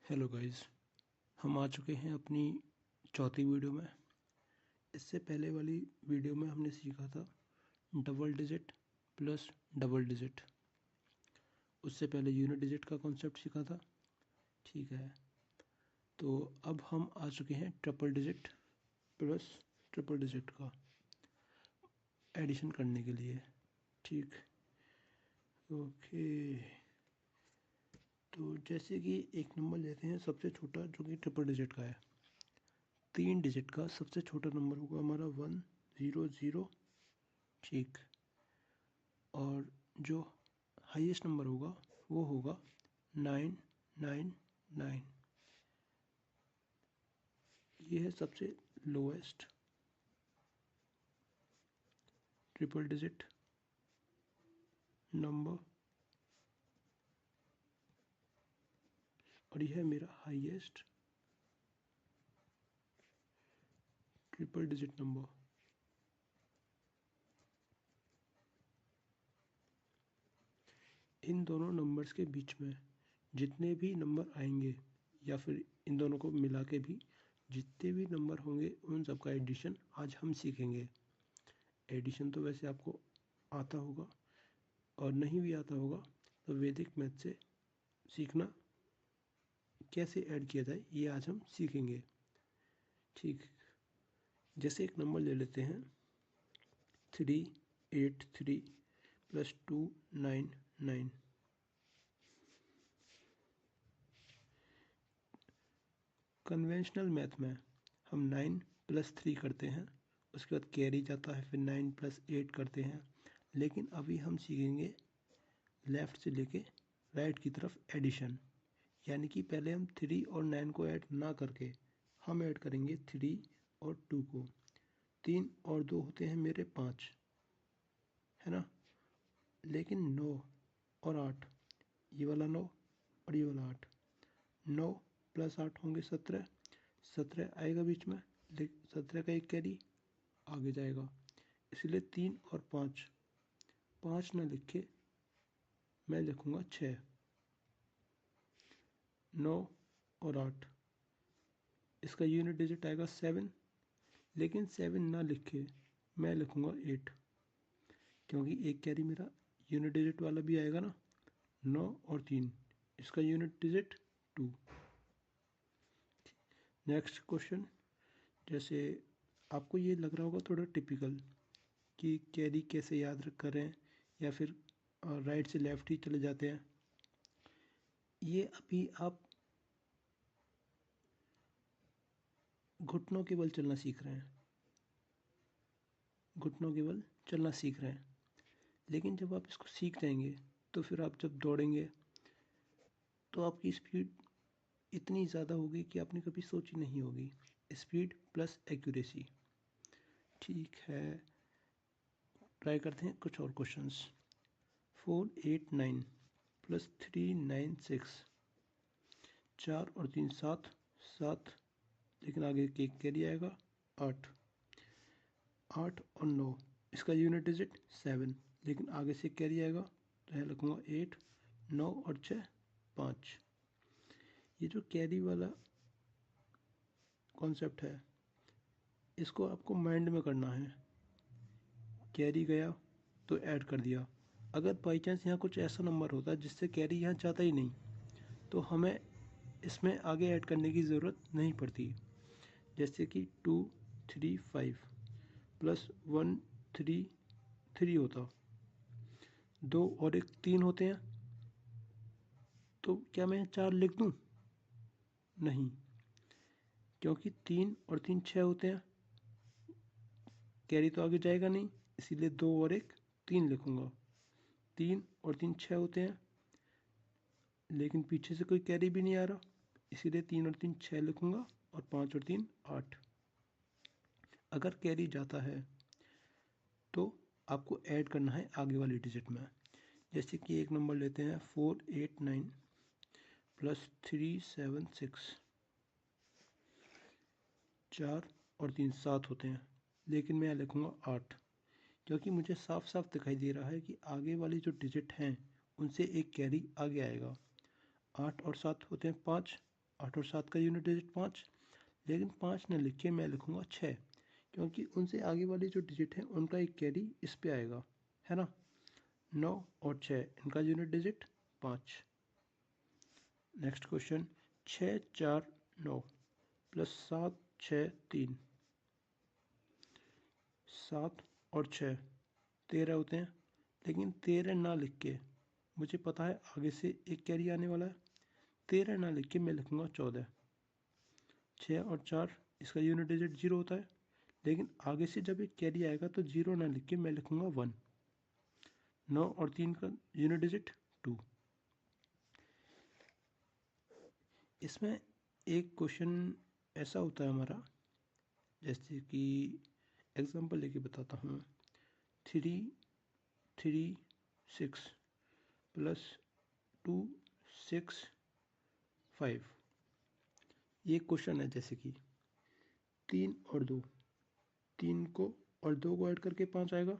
Hello guys, हम आ चुके हैं अपनी चौथी वीडियो में। इससे पहले वाली वीडियो में हमने सीखा था double digit plus double digit. उससे पहले यूनिट डिजिट का कॉन्सेप्ट सीखा था। ठीक है, तो अब हम आ चुके हैं triple digit plus triple digit का एडिशन करने के लिए। ठीक, ओके। तो जैसे कि एक नंबर लेते हैं सबसे छोटा, जो कि ट्रिपल डिजिट का है। 3 डिजिट का सबसे छोटा नंबर होगा हमारा 100। ठीक, और जो हाईएस्ट नंबर होगा वो होगा 999। ये है सबसे लोएस्ट ट्रिपल डिजिट नंबर, और यह है मेरा हाईएस्ट ट्रिपल डिजिट नंबर। इन दोनों नंबर्स के बीच में जितने भी नंबर आएंगे, या फिर इन दोनों को मिला के भी जितने भी नंबर होंगे, उन सब का एडिशन आज हम सीखेंगे। एडिशन तो वैसे आपको आता होगा, और नहीं भी आता होगा तो वैदिक मैथ से सीखना कैसे ऐड किया जाए ये आज हम सीखेंगे। ठीक, जैसे एक नंबर ले लेते हैं 383 प्लस 299। कन्वेंशनल मैथ में हम 9 प्लस 3 करते हैं, उसके बाद कैरी जाता है, फिर 9 प्लस 8 करते हैं। लेकिन अभी हम सीखेंगे लेफ़्ट से लेके राइट की तरफ एडिशन। यानी कि पहले हम 3 और 9 को ऐड ना करके हम ऐड करेंगे 3 और 2 को। 3 और 2 होते हैं मेरे 5, है ना। लेकिन 9 और 8, ये वाला 9 और ये वाला 8, 9 प्लस 8 होंगे 17। 17 आएगा बीच में, लेकिन 17 का एक कैरी आगे जाएगा, इसलिए 3 और 5, 5 ना लिख के मैं लिखूँगा 6। 9 और 8, इसका यूनिट डिजिट आएगा 7, लेकिन 7 ना लिख के मैं लिखूँगा 8, क्योंकि एक कैरी मेरा यूनिट डिजिट वाला भी आएगा ना। 9 और 3, इसका यूनिट डिजिट 2। नेक्स्ट क्वेश्चन, जैसे आपको ये लग रहा होगा थोड़ा टिपिकल कि कैरी कैसे याद करें, या फिर राइट से लेफ्ट ही चले जाते हैं। ये अभी आप घुटनों के बल चलना सीख रहे हैं, घुटनों के बल चलना सीख रहे हैं। लेकिन जब आप इसको सीख जाएंगे तो फिर आप जब दौड़ेंगे तो आपकी स्पीड इतनी ज़्यादा होगी कि आपने कभी सोची नहीं होगी। Speed plus accuracy. ठीक है, ट्राई करते हैं कुछ और क्वेश्चंस। 489 प्लस 396, 4 और 3 7, 7, लेकिन आगे एक कैरी आएगा 8। 8 और 9, इसका यूनिट डिजिट 7, लेकिन आगे से कैरी आएगा तो यहाँ लिखूँगा 8। 9 और 6 5। ये जो कैरी वाला कॉन्सेप्ट है, इसको आपको माइंड में करना है। कैरी गया तो ऐड कर दिया। अगर बाई चांस यहाँ कुछ ऐसा नंबर होता जिससे कैरी यहाँ चाहता ही नहीं, तो हमें इसमें आगे ऐड करने की ज़रूरत नहीं पड़ती। जैसे कि 2 3 5 प्लस 1 3 3 होता, 2 और 1 3 होते हैं, तो क्या मैं 4 लिख दूँ? नहीं, क्योंकि 3 और 3 6 होते हैं, कैरी तो आगे जाएगा नहीं, इसीलिए 2 और 1 3 लिखूँगा। 3 और 3 6 होते हैं, लेकिन पीछे से कोई कैरी भी नहीं आ रहा, इसीलिए 3 और 3 6 लिखूँगा, और 5 और 3 8। अगर कैरी जाता है तो आपको ऐड करना है आगे वाली डिजिट में। जैसे कि एक नंबर लेते हैं 489 प्लस 376, 4 और 3 7 होते हैं, लेकिन मैं यहाँ लिखूँगा 8, क्योंकि मुझे साफ साफ दिखाई दे रहा है कि आगे वाली जो डिजिट हैं उनसे एक कैरी आगे आएगा। 8 और 7 होते हैं 5, 8 और 7 का यूनिट डिजिट 5, लेकिन 5 न लिख के मैं लिखूँगा 6, क्योंकि उनसे आगे वाले जो डिजिट हैं उनका एक कैरी इस पे आएगा, है ना। 9 और 6 इनका unit digit 5। Next question, 6 4 9 plus 7 6 3, 7 और 6 13 होते हैं, लेकिन 13 ना लिख के मुझे पता है आगे से एक कैरी आने वाला है, 13 ना लिख के मैं लिखूँगा 14। 6 और 4 इसका यूनिट डिजिट 0 होता है, लेकिन आगे से जब एक कैरी आएगा तो 0 ना लिख के मैं लिखूँगा 1। 9 और 3 का यूनिट डिजिट 2। इसमें एक क्वेश्चन ऐसा होता है हमारा, जैसे कि एग्जांपल लेके बताता हूँ। 3 3 6 प्लस 2 6 5, ये क्वेश्चन है। जैसे कि 3 और 2, 3 को और 2 को ऐड करके 5 आएगा,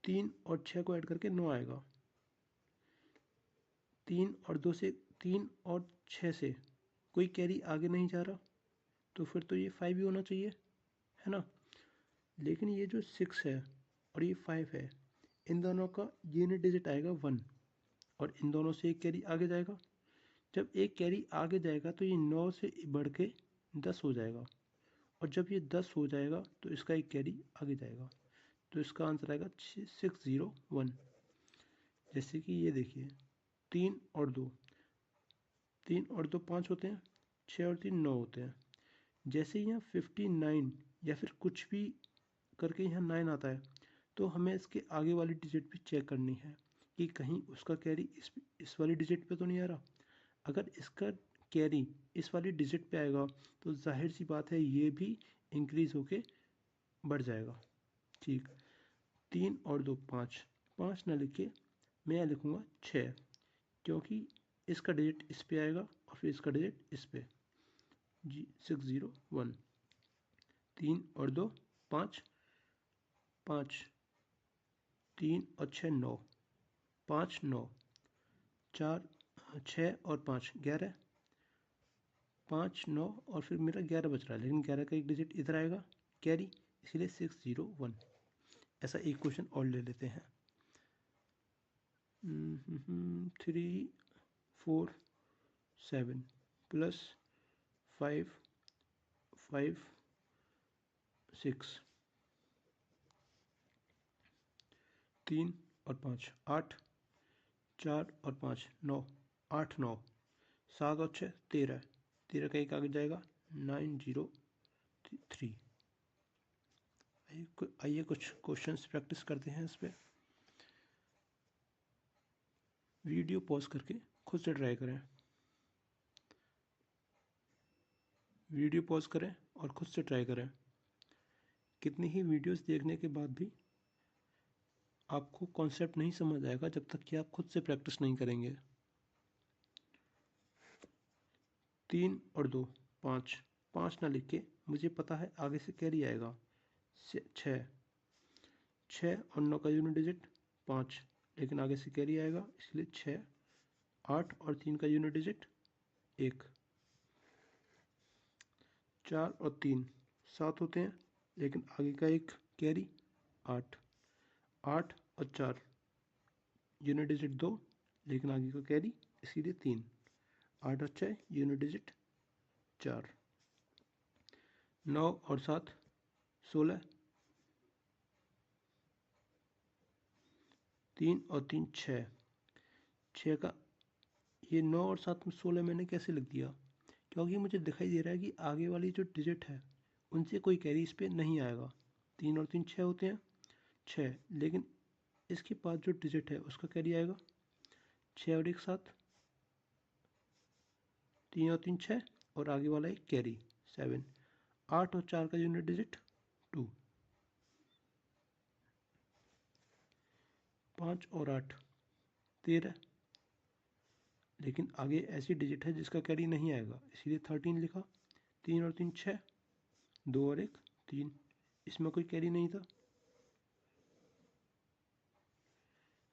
3 और 6 को ऐड करके 9 आएगा, 3 और 2 से 3 और 6 से कोई कैरी आगे नहीं जा रहा, तो फिर तो ये 5 ही होना चाहिए, है ना। लेकिन ये जो 6 है और ये 5 है, इन दोनों का यूनिट डिजिट आएगा 1, और इन दोनों से एक कैरी आगे जाएगा। जब एक कैरी आगे जाएगा तो ये 9 से बढ़ के 10 हो जाएगा, और जब ये 10 हो जाएगा तो इसका एक कैरी आगे जाएगा, तो इसका आंसर आएगा 601। जैसे कि ये देखिए, 3 और 2, 3 और 2 5 होते हैं, 6 और 3 9 होते हैं। जैसे यहाँ 59 या फिर कुछ भी करके यहाँ 9 आता है, तो हमें इसके आगे वाली डिजिट भी चेक करनी है कि कहीं उसका कैरी इस वाली डिजिट पे तो नहीं आ रहा। अगर इसका कैरी इस वाली डिजिट पे आएगा तो जाहिर सी बात है ये भी इंक्रीज होके बढ़ जाएगा। ठीक, 3 और 2 5, 5 ना लिखे मैं लिखूँगा 6, क्योंकि इसका डिजिट इस पे आएगा और फिर इसका डिजिट इस पे, जी 601। 3 और 2 5, 5 3 और 6 9, 5 9, 4 6 और 5 11, 5 9 और फिर मेरा 11 बच रहा है, लेकिन 11 का एक डिजिट इधर आएगा कैरी, इसीलिए 601। ऐसा एक क्वेश्चन और ले लेते हैं। 3 4 7 प्लस 5 5 6, 3 और 5 8, 4 और 5 9, 8 9, 7 और 6 13, 13 का एक आगे जाएगा 903। आइए कुछ क्वेश्चंस प्रैक्टिस करते हैं इस पर। वीडियो पॉज करके खुद से ट्राई करें। वीडियो पॉज करें और खुद से ट्राई करें। कितनी ही वीडियोस देखने के बाद भी आपको कॉन्सेप्ट नहीं समझ आएगा जब तक कि आप खुद से प्रैक्टिस नहीं करेंगे। 3 और 2 5, 5 ना लिख के मुझे पता है आगे से कैरी आएगा 6, 6 और 9 का यूनिट डिजिट 5, लेकिन आगे से कैरी आएगा इसलिए 6, 8 और 3 का यूनिट डिजिट 1, 4 और 3 7 होते हैं, लेकिन आगे का एक कैरी 8, 8 और 4 यूनिट डिजिट 2, लेकिन आगे का कैरी इसीलिए 3, 8 और 6 यूनिट डिजिट 4, 9 और 7 16, 3 और 3 6, 6 का ये 9 और 7 में 16 मैंने कैसे लिख दिया, क्योंकि मुझे दिखाई दे रहा है कि आगे वाली जो डिजिट है उनसे कोई कैरी इस पर नहीं आएगा। 3 और 3 6 होते हैं, 6, लेकिन इसके पास जो डिजिट है उसका कैरी आएगा 6 और 1 7, 3 और 3 6, और आगे वाला एक कैरी 7, 8 और 4 का यूनिट डिजिट 2, 5 और 8 13, लेकिन आगे ऐसी डिजिट है जिसका कैरी नहीं आएगा इसीलिए 13 लिखा। 3 और 3 6, 2 और 1 3, इसमें कोई कैरी नहीं था।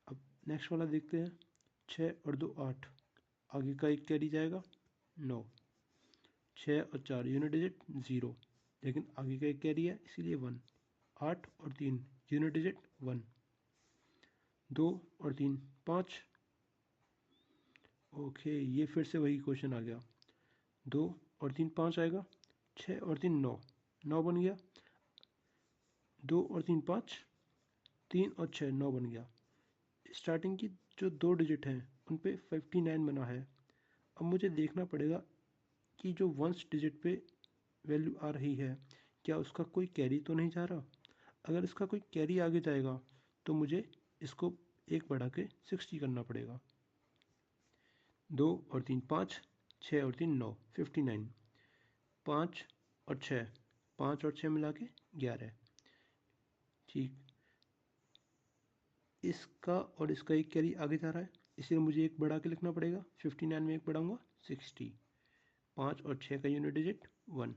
अब नेक्स्ट वाला देखते हैं, 6 और 2 8, आगे का एक कैरी जाएगा 9, 6 और 4 यूनिट डिजिट 0, लेकिन आगे का एक कैरी है इसीलिए 1, 8 और 3 यूनिट डिजिट 1, 2 और 3 5। ओके, ये फिर से वही क्वेश्चन आ गया। 2 और 3 5 आएगा, 6 और 3 9, 9 बन गया, 2 और 3 5, 3 और 6 9 बन गया। स्टार्टिंग की जो 2 डिजिट हैं उन पे 59 बना है। अब मुझे देखना पड़ेगा कि जो वंस डिजिट पे वैल्यू आ रही है क्या उसका कोई कैरी तो नहीं जा रहा। अगर इसका कोई कैरी आगे जाएगा तो मुझे इसको एक बढ़ा के 60 करना पड़ेगा। 2 और 3 5, 6 और 3 9, 59, 5 और 6, 5 और 6 मिला के 11। ठीक, इसका और इसका एक कैरी आगे जा रहा है इसलिए मुझे एक बढ़ा के लिखना पड़ेगा। 59 में एक बढ़ाऊंगा 60, 5 और 6 का यूनिट डिजिट 1,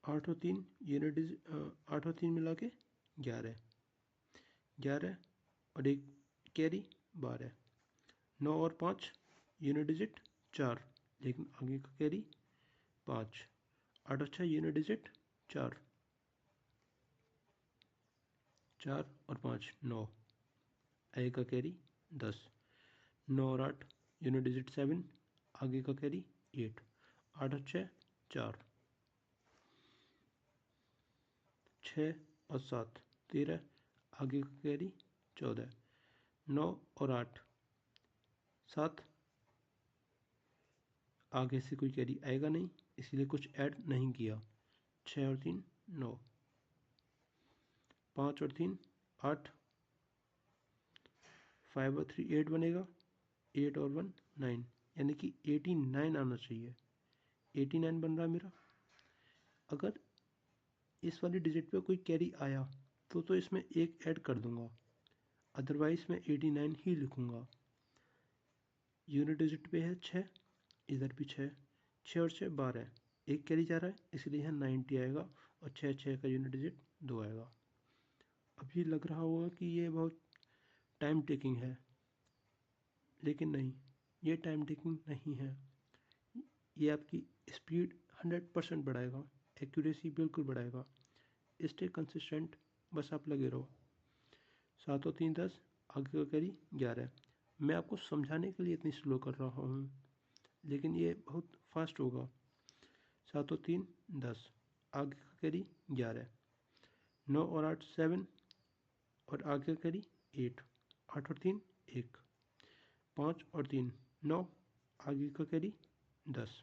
8 और 3 यूनिट डिजिट 8 और 3 मिला के 11, 11 और एक कैरी 12, 9 और 5 यूनिट डिजिट 4, लेकिन आगे का कैरी 5, 8 और 6 यूनिट डिजिट 4, 4 और 5 9, आगे का कैरी 10, 9 और 8 यूनिट डिजिट 7, आगे का कैरी 8, 8 और 6 4, 6 और 7 13, आगे का कैरी 14, 9 और 8 7, आगे से कोई कैरी आएगा नहीं इसलिए कुछ ऐड नहीं किया। 6 और 3 9, 5 और 3 8, 5 और 3 8 बनेगा, 8 और 1 9, यानी कि 89 आना चाहिए। 89 बन रहा है मेरा। अगर इस वाली डिजिट पे कोई कैरी आया तो इसमें एक ऐड कर दूंगा, अदरवाइज मैं 89 ही लिखूंगा। यूनिट डिजिट पे है 6, इधर भी 6, 6 और 6 12, एक कैरी जा रहा है इसलिए यहाँ 90 आएगा और 6 6 का यूनिट डिजिट 2 आएगा। अभी लग रहा होगा कि ये बहुत टाइम टेकिंग है, लेकिन नहीं, ये टाइम टेकिंग नहीं है। ये आपकी स्पीड 100% बढ़ाएगा, एक्यूरेसी बिल्कुल बढ़ाएगा। स्टे कंसिस्टेंट, बस आप लगे रहो। 7 और 3 10, आगे का कैरी 11। मैं आपको समझाने के लिए इतनी स्लो कर रहा हूँ लेकिन ये बहुत फास्ट होगा। 7 और 3 10, आगे का कैरी 11, 9 और 8 7 और आगे का कैरी 8, 8 और 3 1, 5 और 3 9, आगे का कैरी 10,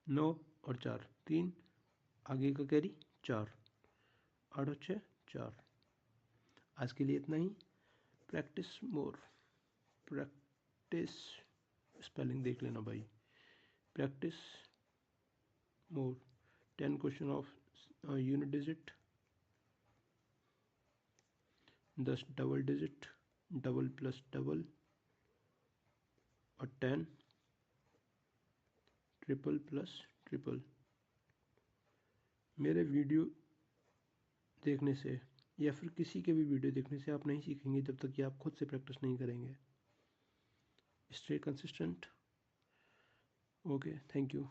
9 और 4 3, आगे का कैरी 4, 8 और 6 4। आज के लिए इतना ही। प्रैक्टिस मोर, प्रैक्टिस, स्पेलिंग देख लेना भाई, practice more. 10 question of unit digit, 10 double digit, double plus double और 10 ट्रिपल प्लस ट्रिपल। मेरे वीडियो देखने से या फिर किसी के भी वीडियो देखने से आप नहीं सीखेंगे जब तक कि आप खुद से प्रैक्टिस नहीं करेंगे। Stay consistent. Okay, thank you.